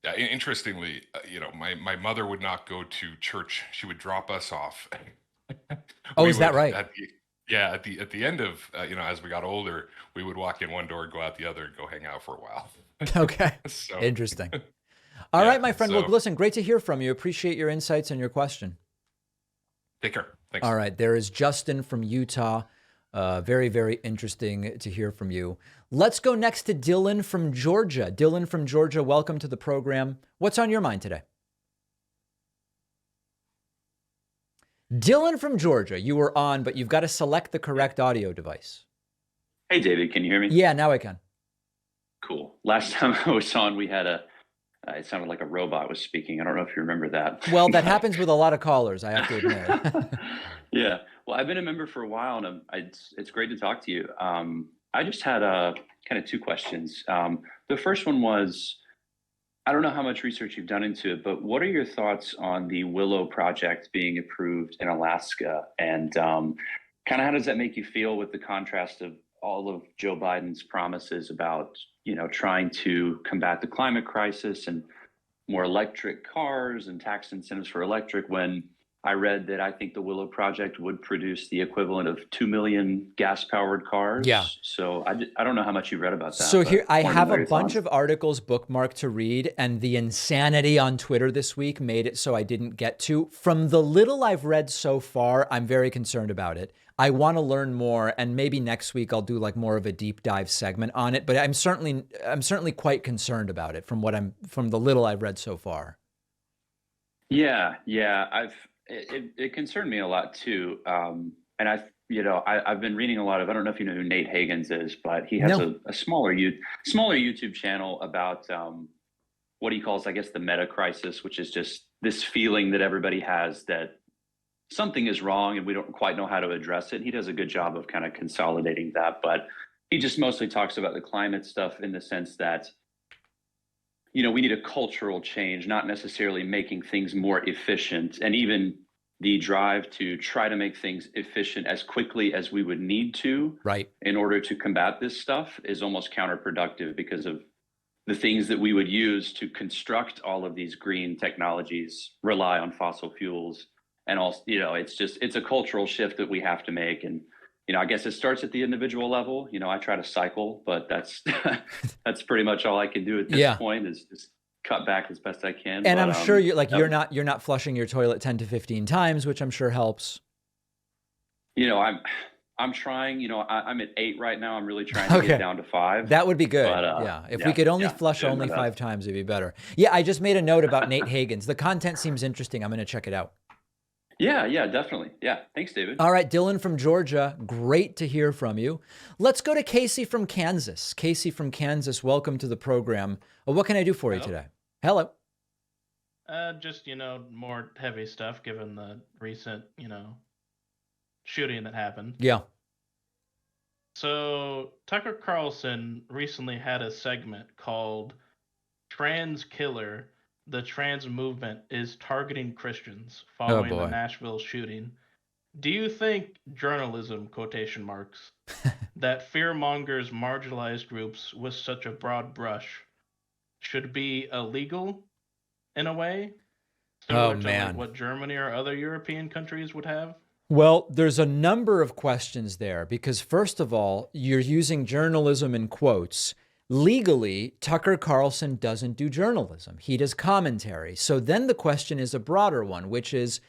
Yeah. Interestingly, my mother would not go to church. She would drop us off.
Oh, is that right?
At the end of as we got older, we would walk in one door, go out the other, and go hang out for a while.
Okay.
So,
interesting. All right, my friend. Well, listen, great to hear from you. Appreciate your insights and your question.
Take care. Thanks.
All right. There is Justin from Utah. Very, very interesting to hear from you. Let's go next to Dylan from Georgia. Dylan from Georgia, welcome to the program. What's on your mind today? Dylan from Georgia, you were on, but you've got to select the correct audio device.
Hey, David, can you hear me?
Yeah, now I can.
Cool. Last time I was on, we had it sounded like a robot was speaking. I don't know if you remember that.
Well, that happens with a lot of callers, I have to admit.
Yeah. Well, I've been a member for a while, and it's great to talk to you. I just had kind of two questions. The first one was, I don't know how much research you've done into it, but what are your thoughts on the Willow project being approved in Alaska? And kind of how does that make you feel with the contrast of all of Joe Biden's promises about, trying to combat the climate crisis and more electric cars and tax incentives for electric, when I read that I think the Willow project would produce the equivalent of 2 million gas-powered cars.
Yeah.
So I don't know how much you read about that.
So here, I have a bunch of articles bookmarked to read, and the insanity on Twitter this week made it so I didn't get to. From the little I've read so far, I'm very concerned about it. I want to learn more, and maybe next week I'll do like more of a deep dive segment on it. But I'm certainly quite concerned about it from the little I've read so far.
Yeah. It concerned me a lot too. And I've been reading a lot of, I don't know if you know who Nate Hagans is, but he has a smaller YouTube channel about what he calls, I guess, the meta crisis, which is just this feeling that everybody has that something is wrong and we don't quite know how to address it. He does a good job of kind of consolidating that, but he just mostly talks about the climate stuff in the sense that, we need a cultural change, not necessarily making things more efficient. And even the drive to try to make things efficient as quickly as we would need to,
right,
in order to combat this stuff is almost counterproductive because of the things that we would use to construct all of these green technologies rely on fossil fuels. And also, it's a cultural shift that we have to make. And, I guess it starts at the individual level. I try to cycle, but that's pretty much all I can do at this point is just cut back as best I can.
And I'm sure you're not flushing your toilet 10 to 15 times, which I'm sure helps.
I'm trying, I'm at 8 right now. I'm really trying to get down to 5.
That would be good. But, if we could only flush only 5 times, it'd be better. Yeah. I just made a note about Nate Hagans. The content seems interesting. I'm going to check it out.
Yeah, definitely. Yeah. Thanks, David.
All right. Dylan from Georgia. Great to hear from you. Let's go to Casey from Kansas. Casey from Kansas. Welcome to the program. What can I do for you today? Hello.
Just, more heavy stuff given the recent, shooting that happened.
Yeah.
So Tucker Carlson recently had a segment called Trans Killer. The trans movement is targeting Christians following the Nashville shooting. Do you think journalism, quotation marks, that fearmongers marginalized groups with such a broad brush should be illegal in a way? Similar to like what Germany or other European countries would have?
Well, there's a number of questions there because first of all, you're using journalism in quotes. Legally, Tucker Carlson doesn't do journalism. He does commentary. So then the question is a broader one, which is,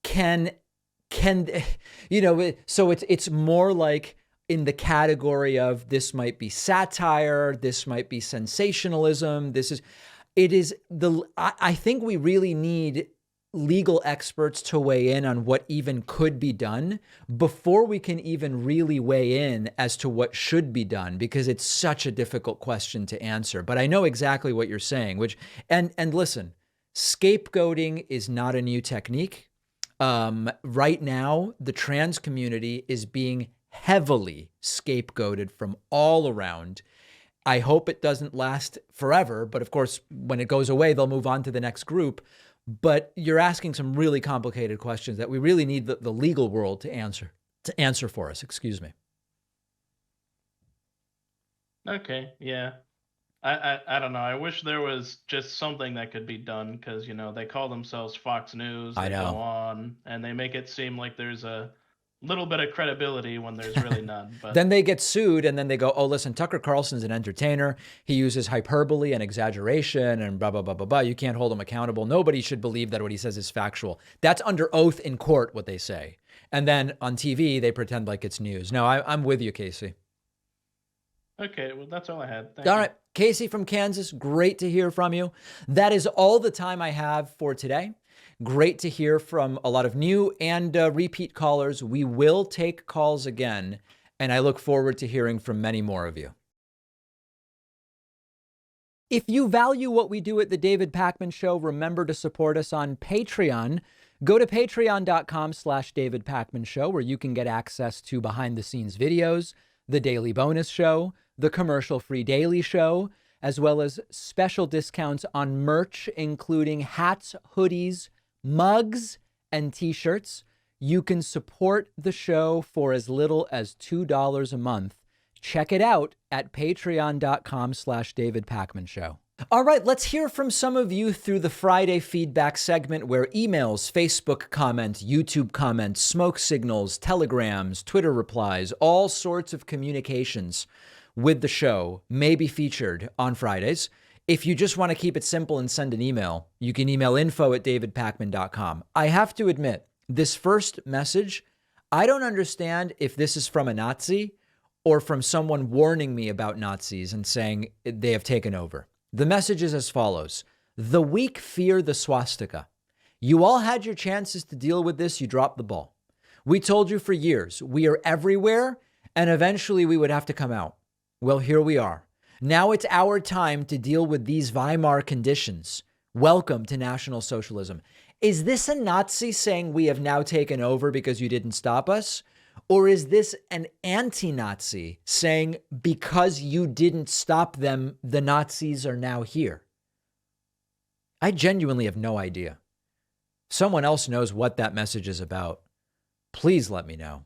so it's more like in the category of this might be satire, this might be sensationalism. I think we really need legal experts to weigh in on what even could be done before we can even really weigh in as to what should be done, because it's such a difficult question to answer. But I know exactly what you're saying, and listen, scapegoating is not a new technique. Right now, the trans community is being heavily scapegoated from all around. I hope it doesn't last forever, but of course, when it goes away, they'll move on to the next group. But you're asking some really complicated questions that we really need the legal world to answer for us. Excuse me.
Okay, yeah. I don't know. I wish there was just something that could be done because, you know, they call themselves Fox News.
I
They
know.
go on and they make it seem like there's a little bit of credibility when there's really none. But
Then they get sued and then they go, oh, listen, Tucker Carlson's an entertainer. He uses hyperbole and exaggeration and blah, blah, blah, blah, blah. You can't hold him accountable. Nobody should believe that what he says is factual. That's under oath in court, what they say. And then on TV, they pretend like it's news. No, I'm with you, Casey.
okay, well, that's all I had. Thank
All
you.
right. Casey from Kansas, great to hear from you. That is all the time I have for today. Great to hear from a lot of new and repeat callers. We will take calls again, and I look forward to hearing from many more of you. If you value what we do at the David Pakman Show, remember to support us on Patreon. Go to patreon.com/David Pakman Show, where you can get access to behind the scenes videos, the daily bonus show, the commercial-free daily show, as well as special discounts on merch, including hats, hoodies, mugs, and t-shirts. You can support the show for as little as $2 a month. Check it out at patreon.com/David Pakman Show. All right, let's hear from some of you through the Friday feedback segment where emails, Facebook comments, YouTube comments, smoke signals, telegrams, Twitter replies, all sorts of communications with the show may be featured on Fridays. If you just want to keep it simple and send an email, you can email info@davidpakman.com. I have to admit, this first message, I don't understand if this is from a Nazi or from someone warning me about Nazis and saying they have taken over. The message is as follows. The weak fear the swastika. You all had your chances to deal with this. You dropped the ball. We told you for years, we are everywhere, and eventually we would have to come out. Well, here we are. Now it's our time to deal with these Weimar conditions. Welcome to National Socialism. Is this a Nazi saying we have now taken over because you didn't stop us? Or is this an anti-Nazi saying because you didn't stop them, the Nazis are now here? I genuinely have no idea. Someone else knows what that message is about. Please let me know.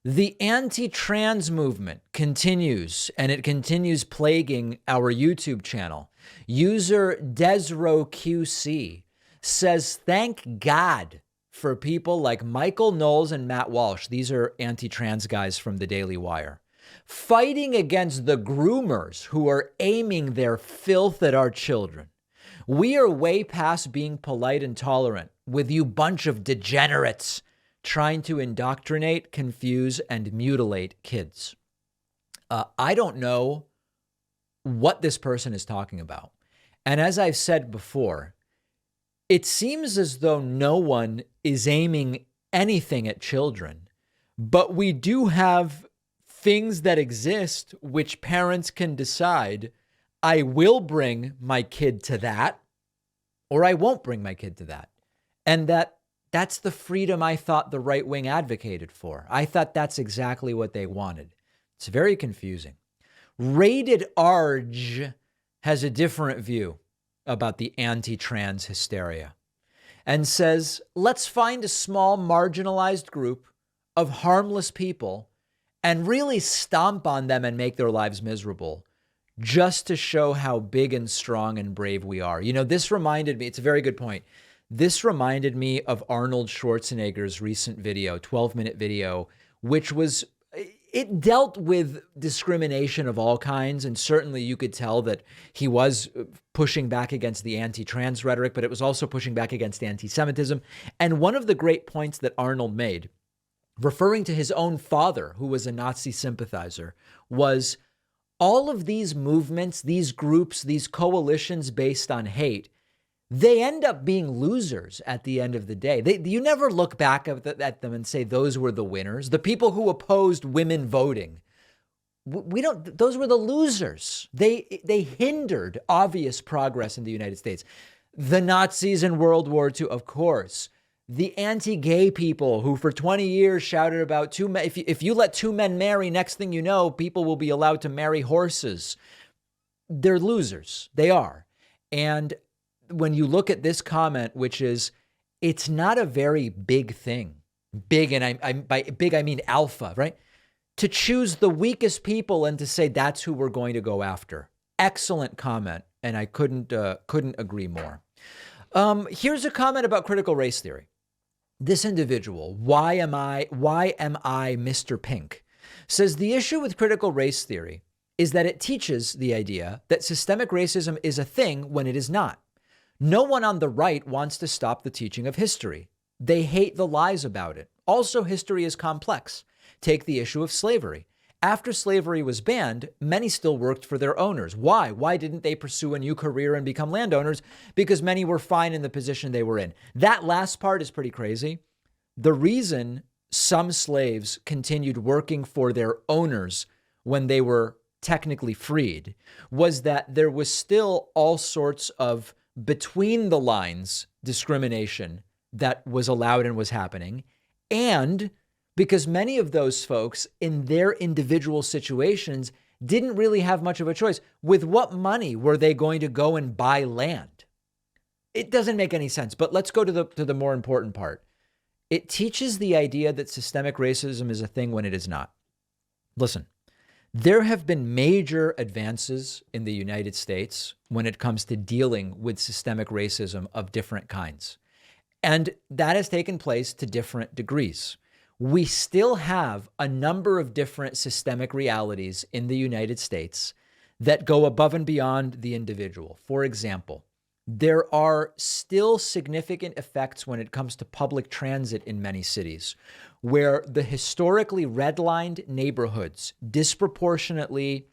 The anti-trans movement continues, and it continues plaguing our YouTube channel. User DesroQC says, thank God for people like Michael Knowles and Matt Walsh. These are anti-trans guys from the Daily Wire, fighting against the groomers who are aiming their filth at our children. We are way past being polite and tolerant with you bunch of degenerates trying to indoctrinate, confuse, and mutilate kids. I don't know what this person is talking about. And as I've said before, it seems as though no one is aiming anything at children, but we do have things that exist which parents can decide, I will bring my kid to that, or I won't bring my kid to that. And that's the freedom I thought the right wing advocated for. I thought that's exactly what they wanted. It's very confusing. Rated Arge has a different view about the anti-trans hysteria and says, let's find a small marginalized group of harmless people and really stomp on them and make their lives miserable just to show how big and strong and brave we are. You know, this reminded me, it's a very good point. This reminded me of Arnold Schwarzenegger's recent video, 12-minute video, which was, it dealt with discrimination of all kinds. And certainly you could tell that he was pushing back against the anti-trans rhetoric, but it was also pushing back against anti-Semitism. And one of the great points that Arnold made, referring to his own father, who was a Nazi sympathizer, was all of these movements, these groups, these coalitions based on hate, they end up being losers at the end of the day. You never look back at them and say those were the winners. The people who opposed women voting, those were the losers. They hindered obvious progress in the United States. The Nazis in World War II, of course, the anti-gay people who for 20 years shouted about two men. If you let two men marry, next thing you know, people will be allowed to marry horses. They're losers. They are. And when you look at this comment, which is, it's not a very big thing. Big, and by big, I mean alpha, right? To choose the weakest people and to say that's who we're going to go after. Excellent comment. And I couldn't agree more. Here's a comment about critical race theory. This individual, why am I Mr. Pink, says the issue with critical race theory is that it teaches the idea that systemic racism is a thing when it is not. No one on the right wants to stop the teaching of history. They hate the lies about it. Also, history is complex. Take the issue of slavery. After slavery was banned, many still worked for their owners. Why? Why didn't they pursue a new career and become landowners? Because many were fine in the position they were in. That last part is pretty crazy. The reason some slaves continued working for their owners when they were technically freed was that there was still all sorts of between the lines discrimination that was allowed and was happening. And because many of those folks in their individual situations didn't really have much of a choice. With what money were they going to go and buy land? It doesn't make any sense. But let's go to the more important part. It teaches the idea that systemic racism is a thing when it is not. Listen, there have been major advances in the United States when it comes to dealing with systemic racism of different kinds. And that has taken place to different degrees. We still have a number of different systemic realities in the United States that go above and beyond the individual. For example, there are still significant effects when it comes to public transit in many cities, where the historically redlined neighborhoods disproportionately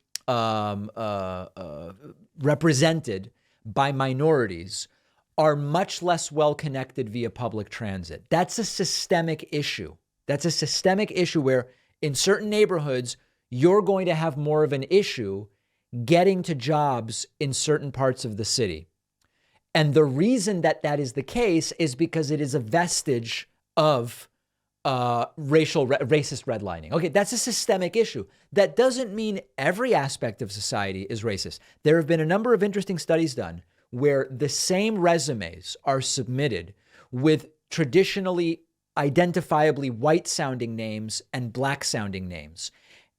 represented by minorities are much less well connected via public transit. That's a systemic issue. That's a systemic issue where in certain neighborhoods, you're going to have more of an issue getting to jobs in certain parts of the city. And the reason that that is the case is because it is a vestige of racist redlining. Okay, that's a systemic issue. That doesn't mean every aspect of society is racist. There have been a number of interesting studies done where the same resumes are submitted with traditionally identifiably white-sounding names and black-sounding names.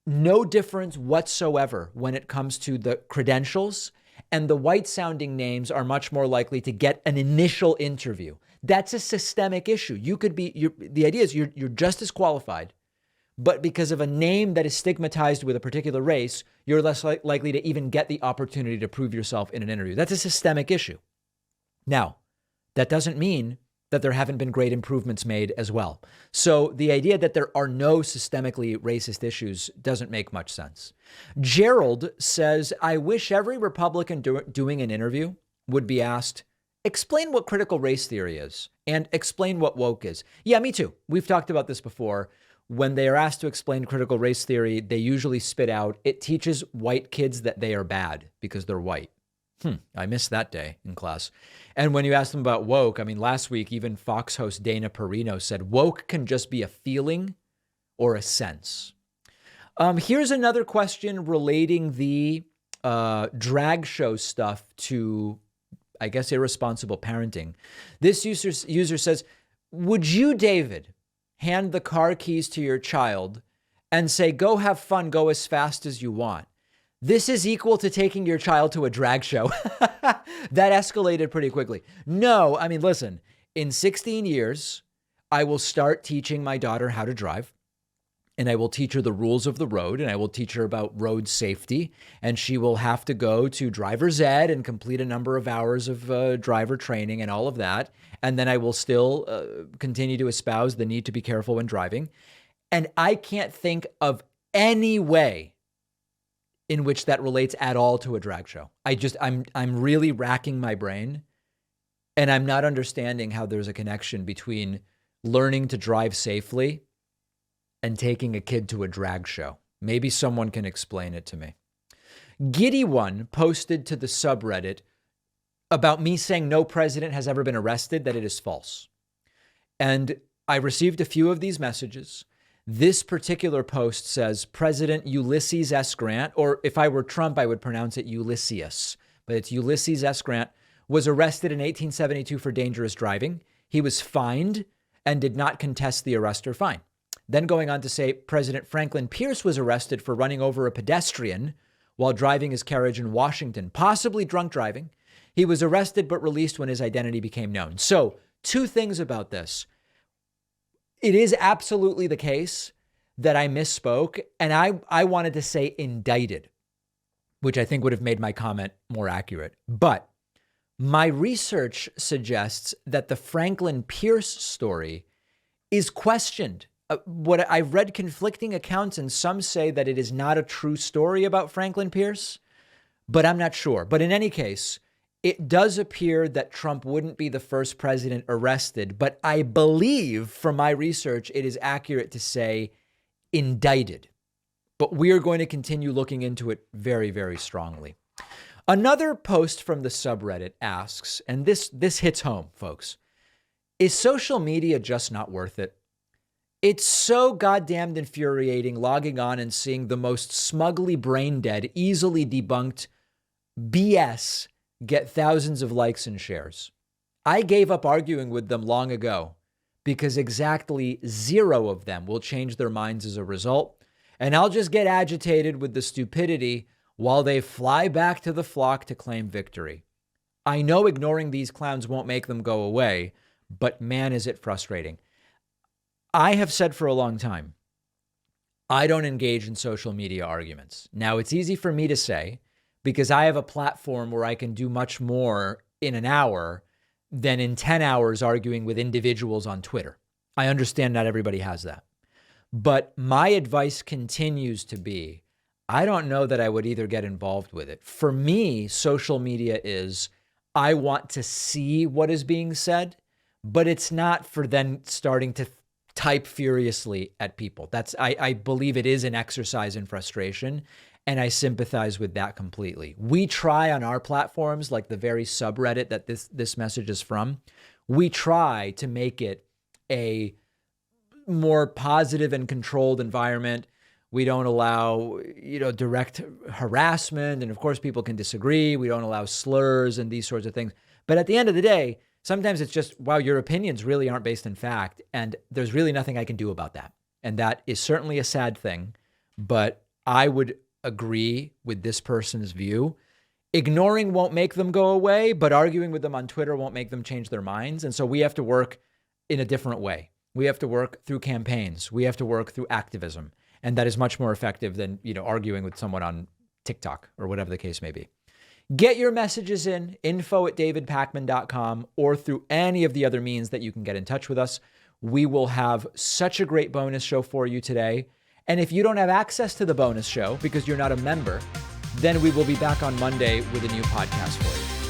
No difference whatsoever when it comes to the credentials, and the white-sounding names are much more likely to get an initial interview. That's a systemic issue. You could be, the idea is you're just as qualified, but because of a name that is stigmatized with a particular race, you're less likely to even get the opportunity to prove yourself in an interview. That's a systemic issue. Now, that doesn't mean that there haven't been great improvements made as well. So the idea that there are no systemically racist issues doesn't make much sense. Gerald says, I wish every Republican doing an interview would be asked, explain what critical race theory is and explain what woke is. Yeah, me too. We've talked about this before. When they are asked to explain critical race theory, they usually spit out, it teaches white kids that they are bad because they're white. I missed that day in class. And when you ask them about woke, I mean, last week, even Fox host Dana Perino said, woke can just be a feeling or a sense. Here's another question relating the drag show stuff to, I guess, irresponsible parenting. This user says, would you, David, hand the car keys to your child and say, go have fun, go as fast as you want? This is equal to taking your child to a drag show. That escalated pretty quickly. No, I mean, listen, in 16 years, I will start teaching my daughter how to drive, and I will teach her the rules of the road, and I will teach her about road safety, and she will have to go to driver's ed and complete a number of hours of driver training and all of that. And then I will still continue to espouse the need to be careful when driving. And I can't think of any way in which that relates at all to a drag show. I'm really racking my brain, and I'm not understanding how there's a connection between learning to drive safely and taking a kid to a drag show. Maybe someone can explain it to me. Giddy One posted to the subreddit about me saying no president has ever been arrested, that it is false. And I received a few of these messages. This particular post says President Ulysses S. Grant, or if I were Trump, I would pronounce it Ulysses, but it's Ulysses S. Grant, was arrested in 1872 for dangerous driving. He was fined and did not contest the arrest or fine. Then going on to say President Franklin Pierce was arrested for running over a pedestrian while driving his carriage in Washington, possibly drunk driving. He was arrested but released when his identity became known. So 2 things about this. It is absolutely the case that I misspoke, and I wanted to say indicted, which I think would have made my comment more accurate. But my research suggests that the Franklin Pierce story is questioned. What I've read conflicting accounts, and some say that it is not a true story about Franklin Pierce, but I'm not sure. But in any case, it does appear that Trump wouldn't be the first president arrested, but I believe from my research, it is accurate to say indicted. But we are going to continue looking into it very, very strongly. Another post from the subreddit asks, and this hits home, folks, is social media just not worth it? It's so goddamn infuriating logging on and seeing the most smugly brain dead, easily debunked BS get thousands of likes and shares. I gave up arguing with them long ago because exactly 0 of them will change their minds as a result. And I'll just get agitated with the stupidity while they fly back to the flock to claim victory. I know ignoring these clowns won't make them go away, but man, is it frustrating. I have said for a long time, I don't engage in social media arguments. Now, it's easy for me to say because I have a platform where I can do much more in an hour than in 10 hours arguing with individuals on Twitter. I understand not everybody has that. But my advice continues to be, I don't know that I would either get involved with it. For me, social media is, I want to see what is being said, but it's not for then starting to type furiously at people. I believe it is an exercise in frustration, and I sympathize with that completely. We try on our platforms, like the very subreddit that this message is from, we try to make it a more positive and controlled environment. We don't allow, direct harassment. And of course, people can disagree. We don't allow slurs and these sorts of things. But at the end of the day, sometimes it's just, wow, your opinions really aren't based in fact. And there's really nothing I can do about that. And that is certainly a sad thing. But I would agree with this person's view. Ignoring won't make them go away, but arguing with them on Twitter won't make them change their minds. And so we have to work in a different way. We have to work through campaigns. We have to work through activism. And that is much more effective than, arguing with someone on TikTok or whatever the case may be. Get your messages in, info@davidpakman.com, or through any of the other means that you can get in touch with us. We will have such a great bonus show for you today. And if you don't have access to the bonus show because you're not a member, then we will be back on Monday with a new podcast for you.